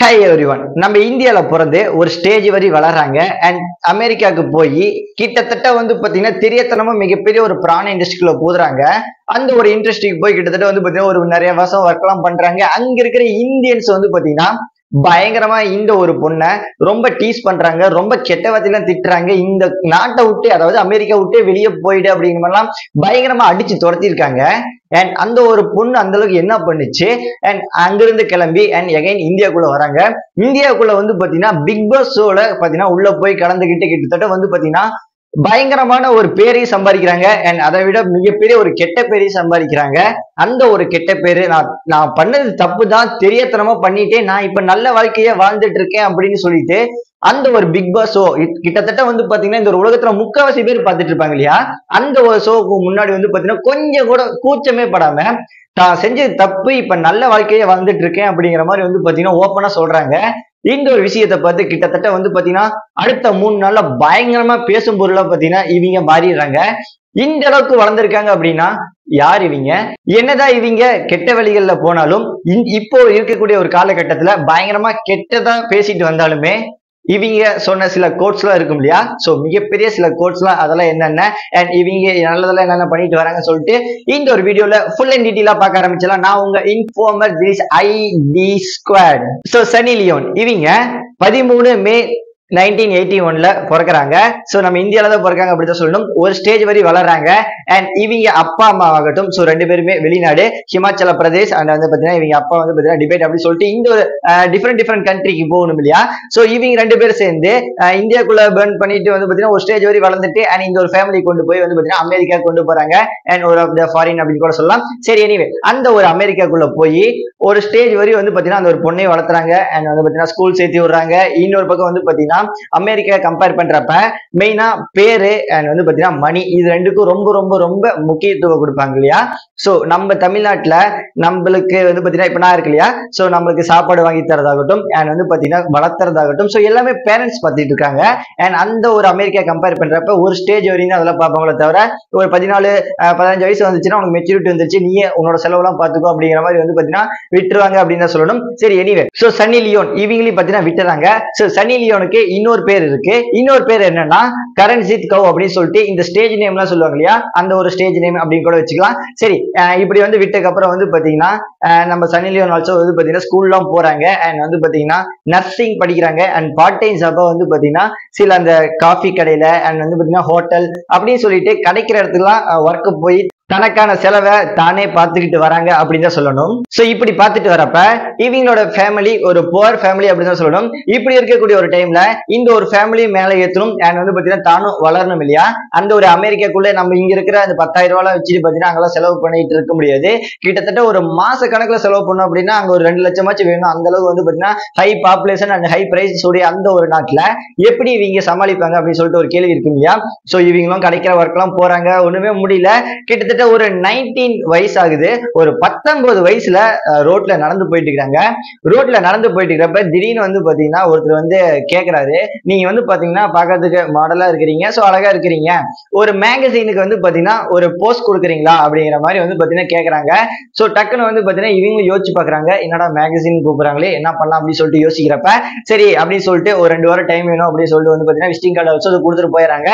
Hi everyone. நம்ம இந்தியால பிறந்து ஒரு ஸ்டேஜ் வரை வளர்றாங்க அண்ட் அமெரிக்காவுக்கு போய் கிட்டத்தட்ட பாத்தீங்கன்னா தெரியத்தனமா மிகப்பெரிய ஒரு பிராண இண்டஸ்ட்ரிக்குள்ள போதுறாங்க. அந்த ஒரு இண்டஸ்ட்ரிக்கு போய் கிட்டத்தட்ட பாத்தீங்கன்னா ஒரு நிறைய வருஷம் ஒர்க் எல்லாம் பண்றாங்க. அங்க இருக்கிற இந்தியன்ஸ் பாத்தீங்கன்னா பயங்கரமா இந்த ஒரு பொண்ணை ரொம்ப டீஸ் பண்றாங்க, ரொம்ப கெட்ட வார்த்தையெல்லாம் திட்டுறாங்க. இந்த நாட்டை விட்டு, அதாவது அமெரிக்கா விட்டு வெளியே போயிடு அப்படிங்கிற மாதிரிலாம் பயங்கரமா அடிச்சு துரத்திருக்காங்க. அண்ட் அந்த ஒரு பொண்ணு அந்த அளவுக்கு என்ன பண்ணுச்சு அண்ட் அங்கிருந்து கிளம்பி அண்ட் எகைன் இந்தியாக்குள்ள வராங்க. இந்தியாவுக்குள்ள பாத்தீங்கன்னா பிக் பாஸ் ஷோல பாத்தீங்கன்னா உள்ள போய் கலந்துகிட்டு கிட்டத்தட்ட பாத்தீங்கன்னா பயங்கரமான ஒரு பேரையும் சம்பாதிக்கிறாங்க. அண்ட் அதை விட மிகப்பெரிய ஒரு கெட்ட பேரையும் சம்பாதிக்கிறாங்க. அந்த ஒரு கெட்ட பேரு நான் பண்ணது தப்பு தான், தெரியத்தனமா பண்ணிட்டு நான் இப்ப நல்ல வாழ்க்கைய வாழ்ந்துட்டு இருக்கேன் அப்படின்னு சொல்லிட்டு அந்த ஒரு பிக் பாஸ் ஷோ கிட்டத்தட்ட பாத்தீங்கன்னா இந்த ஒரு உலகத்துல முக்காவாசி பேர் பார்த்துட்டு இருப்பாங்க இல்லையா, அந்த ஒரு ஷோக்கு முன்னாடி பாத்தீங்கன்னா கொஞ்சம் கூட கூச்சமே படாம தான் செஞ்சது தப்பு, இப்ப நல்ல வாழ்க்கைய வாழ்ந்துட்டு இருக்கேன் அப்படிங்கிற மாதிரி பாத்தீங்கன்னா ஓப்பனா சொல்றாங்க. இந்த ஒரு விஷயத்தை பார்த்து கிட்டத்தட்ட பாத்தீங்கன்னா அடுத்த 3 நாள்ல பயங்கரமா பேசும் பொருளா பாத்தீங்கன்னா இவங்க மாறிடுறாங்க. இந்த அளவுக்கு வளர்ந்துருக்காங்க அப்படின்னா யார் இவங்க? என்னதான் இவங்க கெட்ட வழிகள்ல போனாலும் இப்போ இருக்கக்கூடிய ஒரு காலகட்டத்துல பயங்கரமா கெட்டதா பேசிட்டு வந்தாலுமே இவங்க சொன்ன சில கோட்ஸ் எல்லாம் இருக்கும் இல்லையா, சோ மிகப்பெரிய சில கோட்ஸ் எல்லாம் அதெல்லாம் என்னென்ன அண்ட் இவங்க நல்லதெல்லாம் என்னென்ன பண்ணிட்டு வராங்கன்னு சொல்லிட்டு இந்த ஒரு வீடியோல ஃபுல் அண்ட் டீட்டெயிலா பார்க்க ஆரம்பிச்சலாம். நான் உங்க informer this IT squad. So Sunny Leone இவங்க 13 மே 1981ல பிறக்கிறாங்க. சோ நம்ம இந்தியால தான் பிறக்காங்க அப்படிதான் சொல்லணும். ஒரு ஸ்டேஜ் வரை வளர்றாங்க. அண்ட் இவங்க அப்பா அம்மா ஆகட்டும், சோ 2 பேருமே வெளிநாடு, ஹிமாச்சல பிரதேஷ். அண்ட் பாத்தீங்கன்னா இவங்க அப்பா பாத்தீங்கன்னா டிபேட் அப்படின்னு சொல்லிட்டு இந்த ஒரு டிஃப்ரெண்ட் கண்ட்ரிக்கு போகணும் இல்லையா. சோ இவங்க 2 பேரும் சேர்ந்து இந்தியாக்குள்ள பர்ன் பண்ணிட்டு பாத்தீங்கன்னா ஒரு ஸ்டேஜ் வரை வளர்ந்துட்டு அண்ட் இந்த ஒரு ஃபேமிலி கொண்டு போய் பாத்தீங்கன்னா அமெரிக்கா கொண்டு போறாங்க. அண்ட் ஒரு ஆஃப் த ஃபாரின் அப்படின்னு கூட சொல்லலாம். சரி, எனிவே அந்த ஒரு அமெரிக்காக்குள்ள போய் ஒரு ஸ்டேஜ் வரை பாத்தீங்கன்னா அந்த ஒரு பொண்ணை வளர்த்துறாங்க. அண்ட் பாத்தீங்கன்னா ஸ்கூல் சேர்த்து விடுறாங்க. இன்னொரு பக்கம் பாத்தீங்கன்னா அமெரிக்கா கம்பேர் பண்றப்ப மெயினா பேரு அண்ட் பாத்தீங்கன்னா மணி, இது ரெண்டுக்கும் ரொம்ப ரொம்ப ரொம்ப முக்கியத்துவம் கொடுப்பாங்க இல்லையா. சோ நம்ம தமிழ்நாட்டுல நம்மளுக்கு பாத்தீங்கன்னா இப்ப நான் இருக்கு இல்லையா, சோ நம்மளுக்கு சாப்பாடு வாங்கி தரதாகட்டும் அண்ட் பாத்தீங்கன்னா வளர்த்துறதாகட்டும், சோ எல்லாமே பேரண்ட்ஸ் பார்த்துட்டு இருக்காங்க. அண்ட் அந்த ஒரு அமெரிக்கா கம்பேர் பண்றப்ப ஒரு ஸ்டேஜ் வரையும் அதெல்லாம் பார்ப்பாங்களே தவிர ஒரு 14-15 வயசு வந்துச்சுன்னா உனக்கு மெச்சூரிட்டி வந்துருச்சு, நீயே உன்னோட செலவெல்லாம் பார்த்துக்கோ அப்படிங்கிற மாதிரி பாத்தீங்கன்னா விட்டுருவாங்க அப்படின்னு தான் சொல்லணும். சரி, எனிவே சோ சன்னி லியோன் இவங்களையும் பாத்தீங்கன்னா விட்டுறாங்க. சோ சன்னி லியோனுக்கு இன்னொரு பேர் இருக்கு. இன்னொரு பேர் என்னன்னா கரண்ஜித் கவ் அப்படின்னு சொல்லிட்டு இந்த ஸ்டேஜ் நேம் எல்லாம் சொல்லுவாங்க இல்லையா, அந்த ஒரு ஸ்டேஜ் நேம் அப்படின்னு கூட வச்சுக்கலாம். சரி, இப்படி விட்டதுக்கு அப்புறம் பாத்தீங்கன்னா நம்ம சன்னி லியோன் ஆல்சோ பாத்தீங்கன்னா ஸ்கூல்லாம் போறாங்க அண்ட் பாத்தீங்கன்னா நர்சிங் படிக்கிறாங்க. அண்ட் பார்ட் டைம் ஜாபா பாத்தீங்கன்னா சில அந்த காஃபி கடையில அண்ட் பாத்தீங்கன்னா ஹோட்டல் அப்படின்னு சொல்லிட்டு கிடைக்கிற இடத்துலாம் ஒர்க்கு போய் தனக்கான செலவை தானே பார்த்துக்கிட்டு வராங்க அப்படின்னு தான் சொல்லணும். சோ இப்படி பார்த்துட்டு வரப்ப இவங்களோட ஃபேமிலி ஒரு புவர் ஃபேமிலி அப்படின்னு தான் சொல்லணும். இப்படி இருக்கக்கூடிய ஒரு டைம்ல இந்த ஒரு ஃபேமிலி மேல ஏற்றணும் அண்ட் பாத்தீங்கன்னா தானும் வளரணும் இல்லையா. அந்த ஒரு அமெரிக்காக்குள்ள நம்ம இங்க இருக்கிற அந்த 10,000 ரூபாய் வச்சுட்டு பாத்தீங்கன்னா அங்கெல்லாம் செலவு பண்ணிட்டு இருக்க முடியாது. கிட்டத்தட்ட ஒரு மாச கணக்குல செலவு பண்ணோம் அப்படின்னா அங்க ஒரு 2 லட்சமாச்சும் வேணும். அந்த அளவுக்கு பாத்தீங்கன்னா high population and high price உடைய அந்த ஒரு நாட்டுல எப்படி இவங்க சமாளிப்பாங்க அப்படின்னு சொல்லிட்டு ஒரு கேள்வி இருக்கு இல்லையா. சோ இவங்களும் கிடைக்கிற ஒர்க் எல்லாம் போறாங்க, ஒண்ணுமே முடியல. கிட்டத்தட்ட ஒரு 19 வயசு ஆகுது. ஒரு 19 வயசுல ரோட்ல நடந்து போயிட்டு இருக்காங்க. ரோட்ல நடந்து போயிட்டு இருக்கிறப்ப திடீர்னு பாத்தீங்கன்னா ஒருத்தர் கேக்குறாரு, நீங்க பாத்தீங்கன்னா பாக்கிறதுக்கு மாடலா இருக்கிறீங்க, சோ அழகா இருக்கிறீங்க, ஒரு மேகசைனுக்கு பாத்தீங்கன்னா ஒரு போஸ்ட் கொடுக்குறீங்களா அப்படிங்கிற மாதிரி பாத்தீங்கன்னா கேக்குறாங்க. சோ டக்குன்னு பாத்தீங்கன்னா இவங்க யோசிச்சு பாக்குறாங்க, என்னடா மேகசின் கூப்பிடுறாங்களே, என்ன பண்ணலாம் அப்படின்னு சொல்லிட்டு யோசிக்கிறப்ப சரி அப்படின்னு சொல்லிட்டு ஒரு 2 வாரம் டைம் வேணும் அப்படின்னு சொல்லிட்டு பாத்தீங்கன்னா விசிட்டிங் கார்டு வச்சு கொடுத்துட்டு போயிடறாங்க.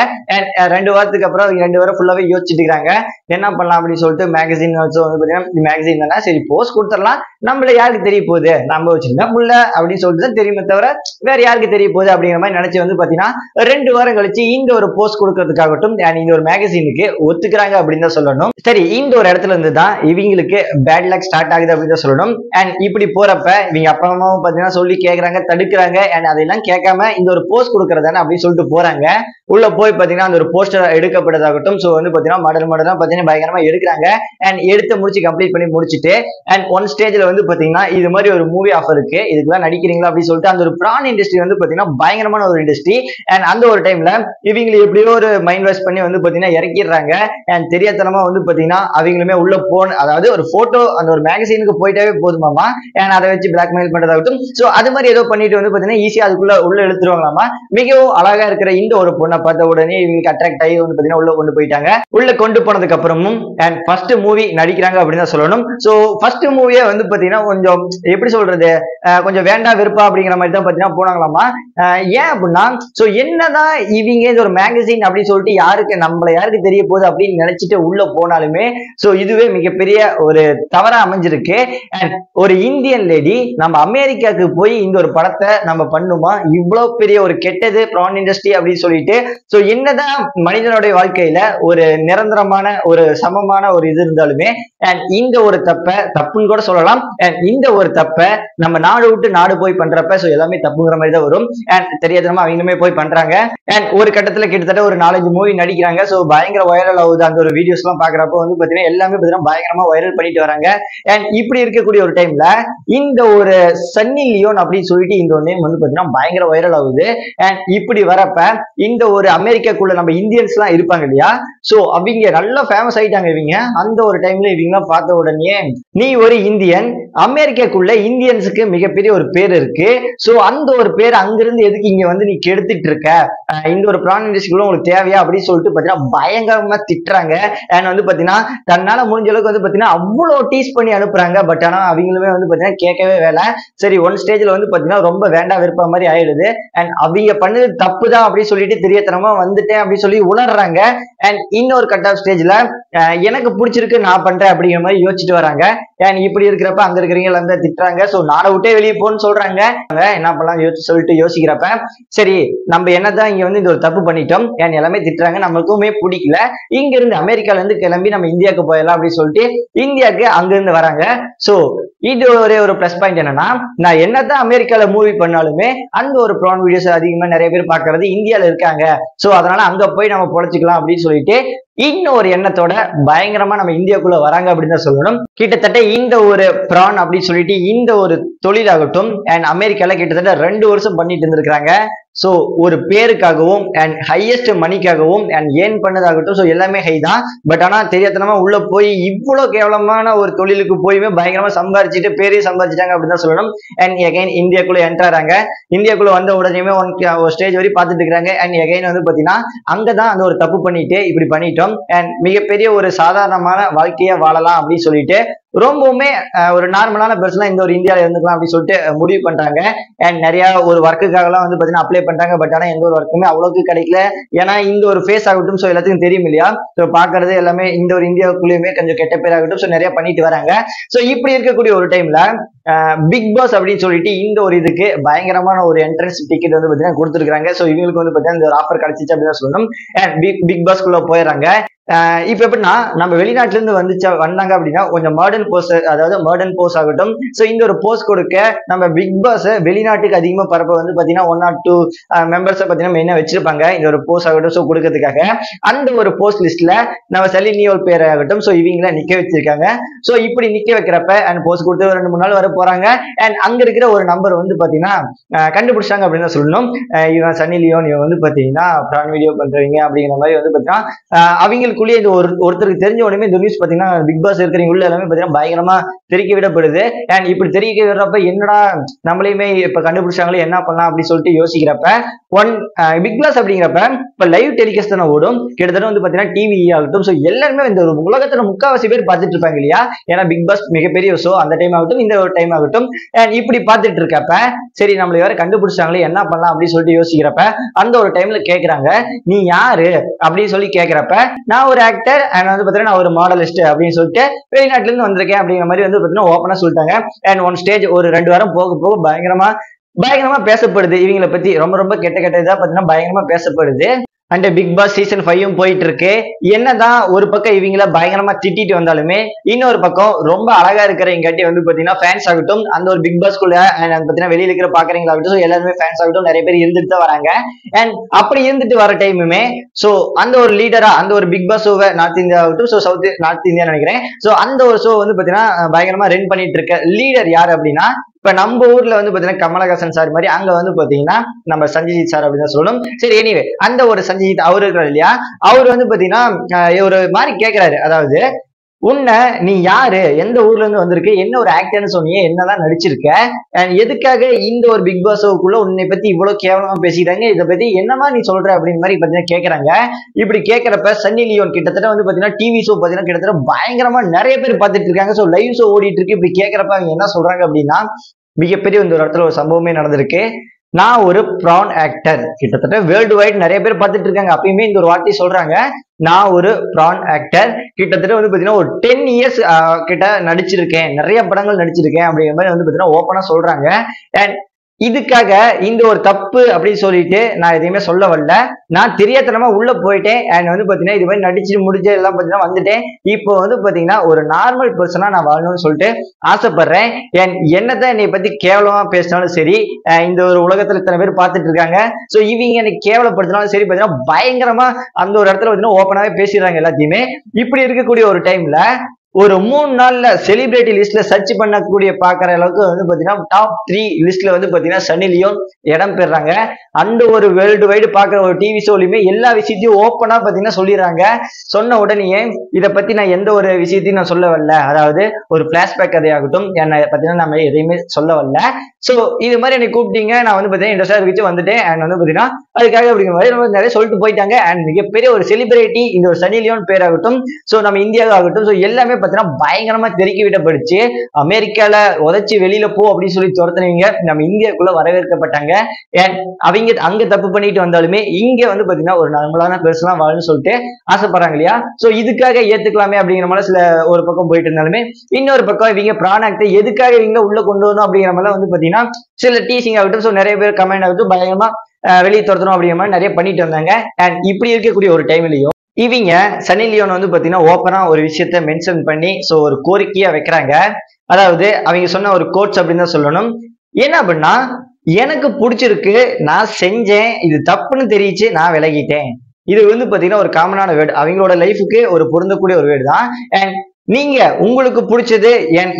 2 வாரத்துக்கு அப்புறம் 2 வாரம் ஃபுல்லாவே யோசிச்சுட்டு இருக்காங்க, என்ன பண்ணலாம் அப்படின்னு சொல்லிட்டு மேகசின் பாத்தீங்கன்னா மேகசின் தானே, சரி போஸ்ட் கொடுத்துடலாம், நம்மள யாருக்கு தெரிய போகுது, நம்ம சின்ன புள்ள அப்படின்னு சொல்லிட்டு தான் தெரியுமே தவிர வேற யாருக்கு தெரிய போகுது அப்படிங்கிற மாதிரி நினைச்சு பாத்தீங்கன்னா 2 வாரம் கழிச்சு இந்த ஒரு போஸ்ட் கொடுக்கறதுக்காகட்டும் இந்த ஒரு மேகசினுக்கு ஒத்துக்கிறாங்க அப்படின்னு தான் சொல்லணும். சரி, இந்த ஒரு இடத்துல இருந்து தான் இவங்களுக்கு பேட் லக் ஸ்டார்ட் ஆகுது அப்படின்னு தான் சொல்லணும். அண்ட் இப்படி போறப்ப இவங்க அப்பா அம்மாவும் பாத்தீங்கன்னா சொல்லி கேக்குறாங்க, தடுக்கிறாங்க. அண்ட் அதெல்லாம் கேட்காம இந்த ஒரு போஸ்ட் கொடுக்கறதானே அப்படின்னு சொல்லிட்டு போறாங்க. உள்ள போய் பாத்தீங்கன்னா அந்த ஒரு போஸ்டர் எடுக்கப்பட்டதாகட்டும், சோ பாத்தீங்கன்னா மாடல் பாத்தீங்கன்னா பயங்கரமா எடுக்கிறாங்க. அண்ட் எடுத்து முடிச்சு கம்ப்ளீட் பண்ணி முடிச்சுட்டு அண்ட் ஒன் ஸ்டேஜ்ல பாத்தீங்கன்னா இது மாதிரி ஒரு மூவி ஆஃபர் இருக்கு, இதுக்கெல்லாம் நடிக்கிறீங்களா அப்படின்னு சொல்லிட்டு அந்த ஒரு பிரான் இண்டஸ்ட்ரி பாத்தீங்கன்னா பயங்கரமான ஒரு இண்டஸ்ட்ரி. அண்ட் அந்த ஒரு டைம்ல இவங்களை எப்படியோ ஒரு மைண்ட் வாஷ் பண்ணி பாத்தீங்கன்னா இறக்கிடுறாங்க. அண்ட் தெரியாதனமா பாத்தீங்கன்னா அவங்களுமே உள்ள போன், அதாவது ஒரு போட்டோ அந்த ஒரு மேகசினுக்கு போயிட்டாவே போதுமாமா, அண்ட் அதை வச்சு பிளாக்மெயில் பண்றதாகட்டும், சோ அது மாதிரி ஏதோ பண்ணிட்டு பாத்தீங்கன்னா ஈஸியா அதுக்குள்ள உள்ள எடுத்துருவாங்களாமா. மிகவும் அழகா இருக்கிற இந்த ஒரு பொண்ணை பார்த்த உடனே இவங்களுக்கு அட்ராக்ட் ஆகி பாத்தீங்கன்னா உள்ள கொண்டு போயிட்டாங்க. உள்ள கொண்டு போனதுக்கு அப்புறமும் அதுவும் அண்ட் ஃபர்ஸ்ட் மூவி நடிக்கிறாங்க அப்படின்னு தான் சொல்லணும். ஸோ ஃபர்ஸ்ட் மூவியே வந்து பாத்தீங்கன்னா கொஞ்சம் எப்படி சொல்றது, கொஞ்சம் வேண்டாம் வெறுப்பா அப்படிங்கிற மாதிரி தான் பாத்தீங்கன்னா போனாங்களாமா. ஏன் அப்படின்னா ஸோ என்னதான் இவங்க இது ஒரு மேகசின் அப்படின்னு சொல்லிட்டு யாருக்கு தெரிய போகுது அப்படின்னு நினைச்சிட்டு உள்ள போனாலுமே ஸோ இதுவே மிகப்பெரிய ஒரு தவறா அமைஞ்சிருக்கு. அண்ட் ஒரு இந்தியன் லேடி நம்ம அமெரிக்காவுக்கு போய் இந்த ஒரு படத்தை நம்ம பண்ணுமா, இவ்வளவு பெரிய ஒரு கெட்டது ப்ரான் இண்டஸ்ட்ரி அப்படின்னு சொல்லிட்டு. ஸோ என்னதான் மனிதனுடைய வாழ்க்கையில ஒரு நிரந்தரமான ஒரு சமமான ஒரு இது இருந்தாலுமே அண்ட் இந்த ஒரு தப்புன்னு கூட சொல்லலாம். அண்ட் இந்த ஒரு தப்பை நம்ம நாடு விட்டு நாடு போய் பண்றப்ப ஸோ எல்லாமே தப்புங்கிற மாதிரி தான் வரும். அண்ட் தெரியாதமா அவங்களுமே போய் பண்றாங்க. அண்ட் ஒரு கட்டத்துல கிட்டத்தட்ட ஒரு 4-5 மூவி நடிக்கிறாங்க. ஸோ பயங்கர வைரல் ஆகுது. அந்த ஒரு வீடியோஸ் எல்லாம் பாக்குறப்ப வந்து பாத்தீங்கன்னா எல்லாமே பாத்தீங்கன்னா பயங்கரமா வைரல் பண்ணிட்டு வராங்க. அண்ட் இப்படி இருக்கக்கூடிய ஒரு டைம்ல இந்த ஒரு சன்னி லியோன் அப்படின்னு சொல்லிட்டு இந்த ஒரு நேம் வந்து பாத்தீங்கன்னா பயங்கர வைரல் ஆகுது. அண்ட் இப்படி வரப்ப இந்த ஒரு அமெரிக்காக்குள்ள நம்ம இந்தியன்ஸ் எல்லாம் இருப்பாங்க இல்லையா, சோ அவங்க நல்லா ஃபேமஸ் ஆயிட்டாங்க. இவங்க அந்த ஒரு டைம்ல இவங்க பார்த்த உடனே நீ ஒரு இந்தியன், அமெரிக்காக்குள்ள இந்தியன்ஸுக்கு மிகப்பெரிய ஒரு பேர் இருக்கு, சோ அந்த ஒரு பேர் அங்கிருந்து எதுக்கு இங்க வந்து நீ கெடுத்துட்டு இருக்க, இந்த ஒரு பிரான் இண்டஸ்ட்ரிக்குள்ள உங்களுக்கு தேவையா அப்படின்னு சொல்லிட்டு பாத்தீங்கன்னா பயங்கரமா திட்டுறாங்க. அண்ட் வந்து பாத்தீங்கன்னா தன்னால முடிஞ்ச அளவுக்கு வந்து பாத்தீங்கன்னா அவ்வளவு டீஸ் பண்ணி அனுப்புறாங்க. பட் ஆனா அவங்களுமே வந்து பாத்தீங்கன்னா கேட்கவே வேலை. சரி ஒன் ஸ்டேஜ்ல வந்து பாத்தீங்கன்னா ரொம்ப வேண்டாம் விருப்ப மாதிரி ஆயிடுது. அண்ட் அவங்க பண்ணது தப்புதான் அப்படின்னு சொல்லிட்டு தெரியத்தனமா வந்துட்டேன் அப்படின்னு சொல்லி உணர்றாங்க. அண்ட் இன்னொரு கட் ஆஃப் ஸ்டேஜ்ல எனக்கு பிடிச்சிருக்கு நான் பண்றேன் அப்படிங்கிற மாதிரி யோசிச்சுட்டு வராங்க. அண்ட் இப்படி இருக்கிறப்ப அங்க இருக்கிறவங்க எல்லாம் திட்டுறாங்க. சோ நாடை விட்டே வெளியே போன்னு சொல்றாங்க. என்ன பண்ணலாம் சொல்லிட்டு யோசிக்கிறப்ப சரி நம்ம என்னதான் இங்க வந்து இந்த ஒரு தப்பு பண்ணிட்டோம், ஏன் எல்லாமே திட்டுறாங்க, நம்மளுக்குமே பிடிக்கல, இங்க இருந்து அமெரிக்கால இருந்து கிளம்பி நம்ம இந்தியாவுக்கு போயிடலாம் அப்படின்னு சொல்லிட்டு இந்தியாவுக்கு அங்க இருந்து வராங்க. சோ இது ஒரு பிளஸ் பாயிண்ட் என்னன்னா, நான் என்னதான் அமெரிக்கால மூவி பண்ணாலுமே அந்த ஒரு ப்ரான் வீடியோஸ் அதிகமா நிறைய பேர் பாக்குறது இந்தியால இருக்காங்க. சோ அதனால அங்க போய் நம்ம பொழைச்சிக்கலாம் அப்படின்னு சொல்லிட்டு இன்னொரு எண்ணத்தோட பயங்கரமா நம்ம இந்தியாவுக்குள்ள வராங்க அப்படின்னு தான் சொல்லணும். கிட்டத்தட்ட இந்த ஒரு ப்ரான் அப்படின்னு சொல்லிட்டு இந்த ஒரு தொழிலாகட்டும் அண்ட் அமெரிக்கால கிட்டத்தட்ட 2 வருஷம் பண்ணிட்டு இருந்திருக்காங்க. சோ ஒரு பேருக்காகவும் அண்ட் ஹையஸ்ட் மணிக்காகவும் அண்ட் ஏர்ன் பண்ணதாகட்டும் ஸோ எல்லாமே ஹை தான். பட் ஆனா தெரியாதனமா உள்ள போய் இவ்வளவு கேவலமான ஒரு தொழிலுக்கு போயுமே பயங்கரமா சம்பாரிச்சுட்டு பேரையும் சம்பாதிச்சிட்டாங்க அப்படின்னு தான் சொல்லணும். And again இந்தியாக்குள்ள என்ட்ராறாங்க. இந்தியாக்குள்ள வந்த உடனே ஒரு ஸ்டேஜ் வரை பார்த்துட்டு இருக்காங்க. அண்ட் எகைன் வந்து பாத்தீங்கன்னா அங்கதான் அந்த ஒரு தப்பு பண்ணிட்டு இப்படி பண்ணிட்டோம் அண்ட் மிகப்பெரிய ஒரு சாதாரணமான வாழ்க்கையை வாழலாம் அப்படின்னு சொல்லிட்டு ரொம்பவுமே ஒரு நார்மலான பெர்சனா இந்த ஒரு இந்தியாவில இருந்துக்கலாம் அப்படின்னு சொல்லிட்டு முடிவு பண்றாங்க. அண்ட் நிறைய ஒரு ஒர்க்குக்காக எல்லாம் வந்து பாத்தீங்கன்னா அப்ளை பண்றாங்க. பட் ஆனா எந்த ஒரு ஒர்க்குமே அவ்வளவுக்கு கிடைக்கல. ஏன்னா இந்த ஒரு ஃபேஸ் ஆகட்டும் ஸோ எல்லாத்துக்கும் தெரியும் இல்லையா, ஸோ பாக்குறது எல்லாமே இந்த ஒரு இந்தியாவுக்குள்ளேயுமே கொஞ்சம் கெட்ட பேர் ஆகட்டும் ஸோ நிறைய பண்ணிட்டு வராங்க. ஸோ இப்படி இருக்கக்கூடிய ஒரு டைம்ல பிக் பாஸ் அப்படின்னு சொல்லிட்டு இந்த ஒரு இதுக்கு பயங்கரமான ஒரு என்ட்ரன்ஸ் டிக்கெட் வந்து பாத்தீங்கன்னா கொடுத்துருக்காங்க. ஸோ இவங்களுக்கு வந்து பாத்தீங்கன்னா இந்த ஒரு ஆஃபர் கிடைச்சிச்சு அப்படின்னு சொல்லணும். அண்ட் பிக் பாஸ்க்குள்ள போயிடறாங்க. இப்ப எப்படின்னா நம்ம வெளிநாட்டுல இருந்து வந்தாங்க அப்படின்னா கொஞ்சம் மாடர்ன் போஸ், அதாவது மாடர்ன் போஸ் ஆகட்டும் ஸோ இந்த ஒரு போஸ் கொடுக்க நம்ம பிக் பாஸ் வெளிநாட்டுக்கு அதிகமா பரப்ப வந்து பாத்தீங்கன்னா 1 or 2 மெம்பர்ஸை பாத்தீங்கன்னா மெயினா வச்சிருப்பாங்க இந்த ஒரு போஸ் ஆகட்டும் ஸோ கொடுக்கறதுக்காக. அந்த ஒரு போஸ்ட் லிஸ்ட்ல நம்ம சலி நியோல் பேர் ஆகட்டும் ஸோ இவங்கள நிக்க வச்சிருக்காங்க. ஸோ இப்படி நிக்க வைக்கிறப்ப அண்ட் போஸ்ட் கொடுத்து 2-3 நாள் வர போறாங்க. அண்ட் அங்க இருக்கிற ஒரு நம்பர் வந்து பாத்தீங்கன்னா கண்டுபிடிச்சாங்க அப்படின்னு தான் சொல்லணும். இவன் சன்னி லியோன், இவன் வந்து பாத்தீங்கன்னா ப்ரான் வீடியோ பண்றவங்க அப்படிங்கிற மாதிரி வந்து பாத்தீங்கன்னா அவங்களுக்கு இந்த ஒருத்தருக்கு தெரிஞ்ச உடனே இந்த நியூஸ் பாத்தீங்கன்னா பிக் பாஸ் இருக்கிறவங்க உள்ள எல்லாமே பாத்தீங்கன்னா பயங்கரமா தெரிவிக்க விடப்படுது. அண்ட் இப்படி தெரிவிக்க விடுறப்ப என்னடா நம்மளையுமே இப்ப கண்டுபிடிச்சாங்களே என்ன பண்ணலாம் அப்படின்னு சொல்லிட்டு யோசிக்கிறப்ப பிக் பாஸ் அப்படிங்கிறப்ப இப்ப லைவ் டெலிகாஸ்ட் தானே ஓடும். கிட்டத்தட்ட வந்து பாத்தீங்கன்னா டிவி ஆகட்டும் ஸோ எல்லாருமே இந்த ஒரு உலகத்துல 3/4 பேர் பார்த்துட்டு இருப்பாங்க இல்லையா, ஏன்னா பிக் பாஸ் மிகப்பெரிய ஷோ அந்த டைம் ஆகட்டும் இந்த ஒரு டைம் ஆகட்டும். அண்ட் இப்படி பார்த்துட்டு இருக்கப்ப சரி நம்மள வேற கண்டுபிடிச்சாங்களே என்ன பண்ணலாம் அப்படின்னு சொல்லிட்டு யோசிக்கிறப்ப அந்த ஒரு டைம்ல கேக்குறாங்க நீ யாரு அப்படின்னு சொல்லி கேக்குறப்ப நான் ஒரு ஆக்டர் அண்ட் வந்து பாத்தீங்கன்னா நான் ஒரு மாடலிஸ்ட் அப்படின்னு சொல்லிட்டு வெளிநாட்டுல இருந்து வந்திருக்கேன் அப்படிங்கிற மாதிரி வந்து பாத்தீங்கன்னா ஓப்பனா சொல்லிட்டாங்க. அண்ட் ஒன் ஸ்டேஜ் ஒரு 2 வாரம் போக போக பயங்கரமா பேசப்படுது. இவங்களை பத்தி ரொம்ப கெட்ட இதா பாத்தீங்கன்னா பயங்கரமா பேசப்படுது. அண்ட் பிக் பாஸ் சீசன் 5 போயிட்டு இருக்கு. என்னதான் ஒரு பக்கம் இவங்கள பயங்கரமா திட்டிட்டு வந்தாலுமே இன்னொரு பக்கம் ரொம்ப அழகா இருக்கிறவங்காட்டி வந்து பாத்தீங்கன்னா ஃபேன்ஸ் ஆகட்டும் அந்த ஒரு பிக் பாஸ்க்குள்ள பாத்தீங்கன்னா வெளியில இருக்கிற பாக்குறீங்களாகட்டும் எல்லாருமே ஃபேன்ஸ் ஆகட்டும் நிறைய பேர் இருந்துட்டு தான் வராங்க. அண்ட் அப்படி இருந்துட்டு வர டைமுமே சோ அந்த ஒரு லீடரா அந்த ஒரு பிக் பாஸ் ஷோவை நார்த் இந்தியா ஆகட்டும் ஸோ சவுத் நார்த் இந்தியா நினைக்கிறேன். சோ அந்த ஒரு ஷோ வந்து பாத்தீங்கன்னா பயங்கரமா ரன் பண்ணிட்டு இருக்க லீடர் யாரு அப்படின்னா இப்ப நம்ம ஊர்ல வந்து பாத்தீங்கன்னா கமலஹாசன் சார் மாதிரி அங்க வந்து பாத்தீங்கன்னா நம்ம சஞ்சய்ஜித் சார் அப்படின்னு சொல்லணும். சரி எனிவே அந்த ஒரு சஞ்சய்ஜித் அவரு இருக்கிறார் இல்லையா, அவர் வந்து பாத்தீங்கன்னா ஒரு மாதிரி கேட்கிறாரு, அதாவது உன்னை நீ யாரு, எந்த ஊர்ல இருந்து வந்திருக்கு, என்ன ஒரு ஆக்டர்னு சொன்னீங்க, என்னதான் நடிச்சிருக்க, அண்ட் எதுக்காக இந்த ஒரு பிக் பாஸ்க்குள்ள உன்னை பத்தி இவ்வளவு கேவலமா பேசிக்கிறாங்க, இதை பத்தி என்னமா நீ சொல்ற அப்படின்னு மாதிரி பாத்தீங்கன்னா கேக்குறாங்க. இப்படி கேட்கறப்ப சன்னி லியோன் கிட்டத்தட்ட வந்து பாத்தீங்கன்னா டிவி ஷோ பாத்தீங்கன்னா கிட்டத்தட்ட பயங்கரமா நிறைய பேர் பார்த்துட்டு இருக்காங்க. சோ லைவ் ஷோ ஓடிட்டு இருக்கு. இப்படி கேட்கறப்ப அவங்க என்ன சொல்றாங்க அப்படின்னா, மிகப்பெரிய ஒரு இடத்துல ஒரு சம்பவமே நடந்திருக்கு. நான் ஒரு ப்ரான் ஆக்டர், கிட்டத்தட்ட வேர்ல்டு வைட் நிறைய பேர் பார்த்துட்டு இருக்காங்க. அப்பயுமே இந்த ஒரு வார்த்தை சொல்றாங்க, நான் ஒரு ப்ரான் ஆக்டர், கிட்டத்தட்ட வந்து பாத்தீங்கன்னா ஒரு 10 இயர்ஸ் கிட்ட நடிச்சிருக்கேன், நிறைய படங்கள் நடிச்சிருக்கேன் அப்படிங்கிற மாதிரி வந்து பாத்தீங்கன்னா ஓப்பனா சொல்றாங்க. அண்ட் இதுக்காக இந்த ஒரு தப்பு அப்படின்னு சொல்லிட்டு நான் எதையுமே சொல்ல வரல. நான் தெரியாதனமா உள்ள போயிட்டேன். அண்ட் வந்து பாத்தீங்கன்னா இது மாதிரி நடிச்சு முடிஞ்ச எல்லாம் பாத்தீங்கன்னா வந்துட்டேன். இப்போ வந்து பாத்தீங்கன்னா ஒரு நார்மல் பர்சனா நான் வாழணும்னு சொல்லிட்டு ஆசைப்படுறேன். என்னதான் என்னை பத்தி கேவலமா பேசினாலும் சரி, இந்த ஒரு உலகத்துல இத்தனை பேர் பார்த்துட்டு இருக்காங்க. சோ இவங்க எனக்கு கேவலப்படுத்தினாலும் சரி பாத்தீங்கன்னா பயங்கரமா அந்த ஒரு இடத்துல பாத்தீங்கன்னா ஓப்பனாவே பேசிடுறாங்க எல்லாத்தையுமே. இப்படி இருக்கக்கூடிய ஒரு டைம்ல ஒரு 3 நாள்ல செலிபிரிட்டி லிஸ்ட்ல சர்ச் பண்ணக்கூடிய பாக்குற அளவுக்கு வந்து பாத்தீங்கன்னா டாப் 3 லிஸ்ட்ல வந்து பாத்தீங்கன்னா சன்னி லியோன் இடம் பெறாங்க. அந்த ஒரு வேர்ல்டு வைடு பாக்குற ஒரு டிவி ஷோலையுமே எல்லா விஷயத்தையும் ஓப்பனா பாத்தீங்கன்னா சொல்லிடுறாங்க. சொன்ன உடனே இதை பத்தி நான் எந்த ஒரு விஷயத்தையும் நான் சொல்ல வரல, அதாவது ஒரு பிளாஷ்பேக் கதையாகட்டும் என்னை பாத்தீங்கன்னா நம்ம எதையுமே சொல்ல வரல. சோ இது மாதிரி என்னை கூப்பிட்டீங்க, நான் வந்து பாத்தீங்கன்னா இன்ட்ரெஸ்டா இருந்துச்சு வந்துட்டேன். அண்ட் வந்து பாத்தீங்கன்னா அதுக்காக அப்படிங்கிற மாதிரி நிறைய சொல்லிட்டு போயிட்டாங்க. அண்ட் மிகப்பெரிய ஒரு செலிபிரிட்டி இந்த ஒரு சன்னி லியோன் பேராகட்டும், சோ நம்ம இந்தியாவாகட்டும், சோ எல்லாமே பாத்தீங்கன்னா பயங்கரமா தெருக்கி விடப்படுச்சு. அமெரிக்கால உதைச்சு வெளியில போ அப்படின்னு சொல்லி துரத்துனவங்க நம்ம இந்தியாவுக்குள்ள வரவேற்கப்பட்டாங்க. அவங்க அங்க தப்பு பண்ணிட்டு வந்தாலுமே இங்க வந்து பாத்தீங்கன்னா ஒரு நார்மலான பெர்சனா வாழணும்னு சொல்லிட்டு ஆசைப்படுறாங்க இல்லையா. சோ இதுக்காக ஏத்துக்கலாமே அப்படிங்கிற மாதிரி சில ஒரு பக்கம் போயிட்டு இருந்தாலுமே, இன்னொரு பக்கம் இவங்க ப்ரான் ஆக்டை எதுக்காக இவங்க உள்ள கொண்டு வரணும் அப்படிங்கிற மாதிரி வந்து பாத்தீங்கன்னா சில டீசிங் ஆகட்டும், சோ நிறைய பேர் கமெண்ட் ஆகட்டும் பயங்கரமா வெளியே துரத்தணும் அப்படிங்கிற மாதிரி நிறைய பண்ணிட்டு வந்தாங்க. அண்ட் இப்படி இருக்கக்கூடிய ஒரு டைம்லயும் இவங்க சன்னி லியோன் வந்து பாத்தீங்கன்னா ஓப்பனா ஒரு விஷயத்த மென்ஷன் பண்ணி சோ ஒரு கோரிக்கையா வைக்கிறாங்க. அதாவது அவங்க சொன்ன ஒரு கோட்ஸ் அப்படின்னு தான் சொல்லணும். என்ன அப்படின்னா, எனக்கு பிடிச்சிருக்கு, நான் செஞ்சேன், இது தப்புன்னு தெரிவிச்சு நான் விலகிட்டேன். இது வந்து பாத்தீங்கன்னா ஒரு காமனான வேர்டு, அவங்களோட லைஃபுக்கு ஒரு பொருந்தக்கூடிய ஒரு வேர்டு தான். அண்ட் நீங்க உங்களுக்கு பிடிச்சது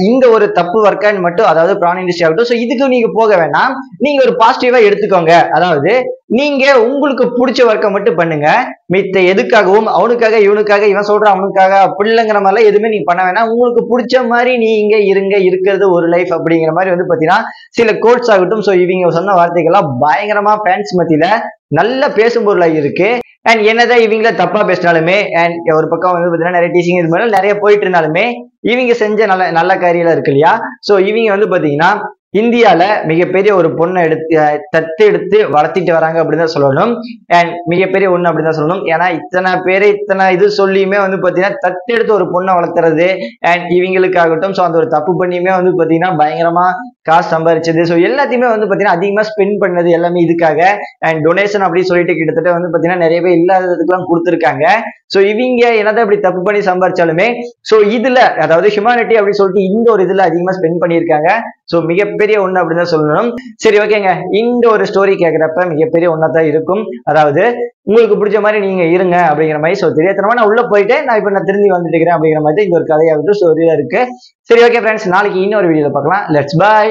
இந்த ஒரு தப்பு ஒர்க்கான்னு மட்டும், அதாவது ப்ரான் இண்டஸ்ட்ரி ஆகட்டும், சோ இதுக்கு நீங்க போக வேணாம், நீங்க ஒரு பாசிட்டிவா எடுத்துக்கோங்க. அதாவது நீங்க உங்களுக்கு பிடிச்ச ஒர்க்கை மட்டும் பண்ணுங்க, மித்த எதுக்காகவும் அவனுக்காக இவனுக்காக இவன் சொல்றான் அவனுக்காக அப்படிங்கிற மாதிரிலாம் எதுவுமே நீங்க பண்ண வேணாம். உங்களுக்கு பிடிச்ச மாதிரி நீங்க இருங்க, இருக்கிறது ஒரு லைஃப் அப்படிங்கிற மாதிரி வந்து பாத்தீங்கன்னா சில கோட்ஸ் ஆகட்டும், சோ இவங்க சொன்ன வார்த்தைகள்லாம் பயங்கரமா ஃபேன்ஸ் மத்தியில நல்ல பேசும் பொருளாக இருக்கு. அண்ட் என்னதான் இவங்கள தப்பா பேசினாலுமே, அண்ட் ஒரு பக்கம் வந்து பாத்தீங்கன்னா நிறைய டீசிங் இது மாதிரி நிறைய போயிட்டு இருந்தாலுமே, இவங்க செஞ்ச நல்ல காரியம் இருக்கு இல்லையா. சோ இவங்க வந்து பாத்தீங்கன்னா இந்தியால மிகப்பெரிய ஒரு பொண்ணை தத்து எடுத்து வளர்த்திட்டு வராங்க அப்படின்னு தான் சொல்லணும். அண்ட் மிகப்பெரிய ஒண்ணு அப்படின்னு தான் சொல்லணும். ஏன்னா இத்தனை பேரு இத்தனை இது சொல்லியுமே வந்து பாத்தீங்கன்னா தத்து எடுத்து ஒரு பொண்ணை வளர்த்துறது அண்ட் இவங்களுக்காகட்டும், சோ அந்த ஒரு தப்பு பண்ணியுமே வந்து பாத்தீங்கன்னா பயங்கரமா காசு சம்பாதிச்சது, சோ எல்லாத்தையுமே வந்து பாத்தீங்கன்னா அதிகமா ஸ்பெண்ட் பண்ணது எல்லாமே இதுக்காக. அண்ட் டொனேஷன் அப்படின்னு சொல்லிட்டு கிட்டத்தட்ட வந்து பாத்தீங்கன்னா நிறைய பேர் இல்லாததுக்கெல்லாம் கொடுத்துருக்காங்க. சோ இவங்க என்னதான் இப்படி தப்பு பண்ணி சம்பாதிச்சாலுமே சோ இதுல அதாவது ஹியூமானிட்டி அப்படின்னு சொல்லிட்டு இந்த ஒரு இதுல அதிகமா ஸ்பெண்ட் பண்ணியிருக்காங்க. சோ மிகப்பெரிய ஒண்ணு அப்படின்னு தான் சொல்லணும். சரி ஓகேங்க, இந்த ஒரு ஸ்டோரி கேட்கிறப்ப மிகப்பெரிய ஒண்ணா தான் இருக்கும். அதாவது உங்களுக்கு பிடிச்ச மாதிரி நீங்க இருங்க அப்படிங்கிற மாதிரி. சோ தெரியாதனமா நான் உள்ள போயிட்டேன், நான் இப்ப நான் திரும்பி வந்துட்டு இருக்கிறேன் அப்படிங்கிற மாதிரி இந்த ஒரு கதையாகட்டும் ஸ்டோரியா இருக்கு. சரி ஓகே ஃப்ரெண்ட்ஸ், நாளைக்கு இன்னொரு வீடியோல பார்க்கலாம். Let's by.